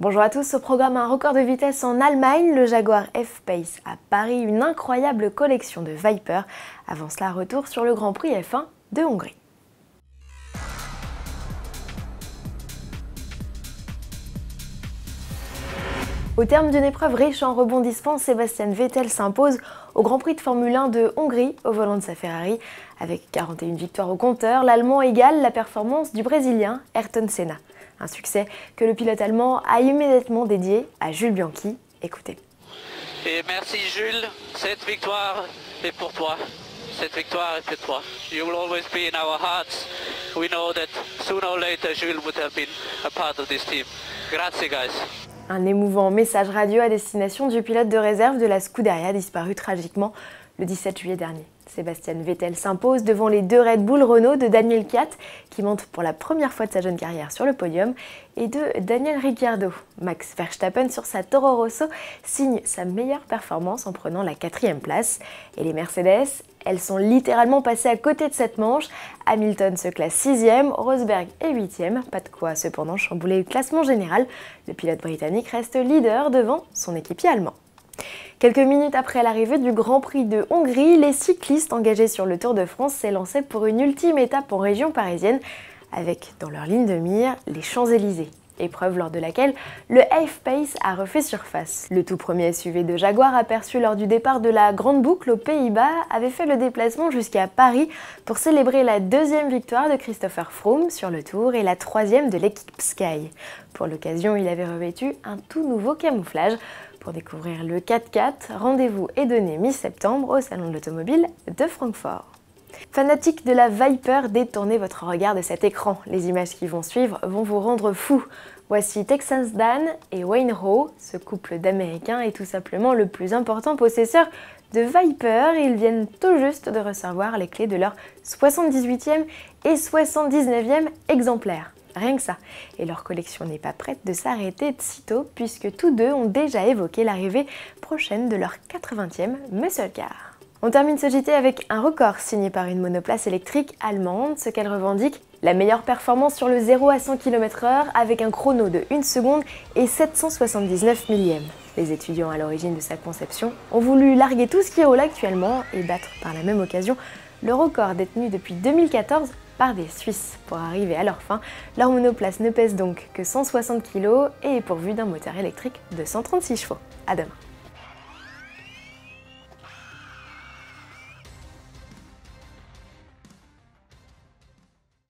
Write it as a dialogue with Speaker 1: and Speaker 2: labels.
Speaker 1: Bonjour à tous, au programme un record de vitesse en Allemagne, le Jaguar F-Pace à Paris, une incroyable collection de Viper. Avant cela, retour sur le Grand Prix F1 de Hongrie. Au terme d'une épreuve riche en rebondissements, Sebastian Vettel s'impose au Grand Prix de Formule 1 de Hongrie au volant de sa Ferrari. Avec 41 victoires au compteur, l'Allemand égale la performance du Brésilien Ayrton Senna. Un succès que le pilote allemand a immédiatement dédié à Jules Bianchi. Écoutez.
Speaker 2: Et merci Jules, cette victoire est pour toi. Cette victoire est pour toi. You will always be in our hearts. We know that sooner or later Jules would have been a part of this team. Grazie guys.
Speaker 1: Un émouvant message radio à destination du pilote de réserve de la Scuderia disparu tragiquement le 17 juillet dernier. Sébastien Vettel s'impose devant les deux Red Bull Renault de Daniel Kvyat, qui monte pour la première fois de sa jeune carrière sur le podium, et de Daniel Ricciardo. Max Verstappen sur sa Toro Rosso signe sa meilleure performance en prenant la 4e place. Et les Mercedes, elles sont littéralement passées à côté de cette manche. Hamilton se classe 6e, Rosberg est 8e, pas de quoi cependant chambouler le classement général. Le pilote britannique reste leader devant son équipier allemand. Quelques minutes après l'arrivée du Grand Prix de Hongrie, les cyclistes engagés sur le Tour de France s'élançaient pour une ultime étape en région parisienne, avec dans leur ligne de mire les Champs-Élysées. Épreuve lors de laquelle le F-Pace a refait surface. Le tout premier SUV de Jaguar aperçu lors du départ de la Grande Boucle aux Pays-Bas avait fait le déplacement jusqu'à Paris pour célébrer la 2e victoire de Christopher Froome sur le Tour et la 3e de l'équipe Sky. Pour l'occasion, il avait revêtu un tout nouveau camouflage. Pour découvrir le 4x4, rendez-vous est donné mi-septembre au Salon de l'Automobile de Francfort. Fanatiques de la Viper, détournez votre regard de cet écran. Les images qui vont suivre vont vous rendre fou. Voici Texas Dan et Wayne Rowe. Ce couple d'Américains est tout simplement le plus important possesseur de Viper. Ils viennent tout juste de recevoir les clés de leur 78e et 79e exemplaires. Rien que ça. Et leur collection n'est pas prête de s'arrêter de sitôt puisque tous deux ont déjà évoqué l'arrivée prochaine de leur 80e muscle car. On termine ce JT avec un record signé par une monoplace électrique allemande, ce qu'elle revendique la meilleure performance sur le 0 à 100 km/h avec un chrono de 1 seconde et 779 millièmes. Les étudiants à l'origine de sa conception ont voulu larguer tout ce qui roule actuellement et battre par la même occasion le record détenu depuis 2014 par des Suisses. Pour arriver à leur fin, leur monoplace ne pèse donc que 160 kg et est pourvue d'un moteur électrique de 136 chevaux. À demain.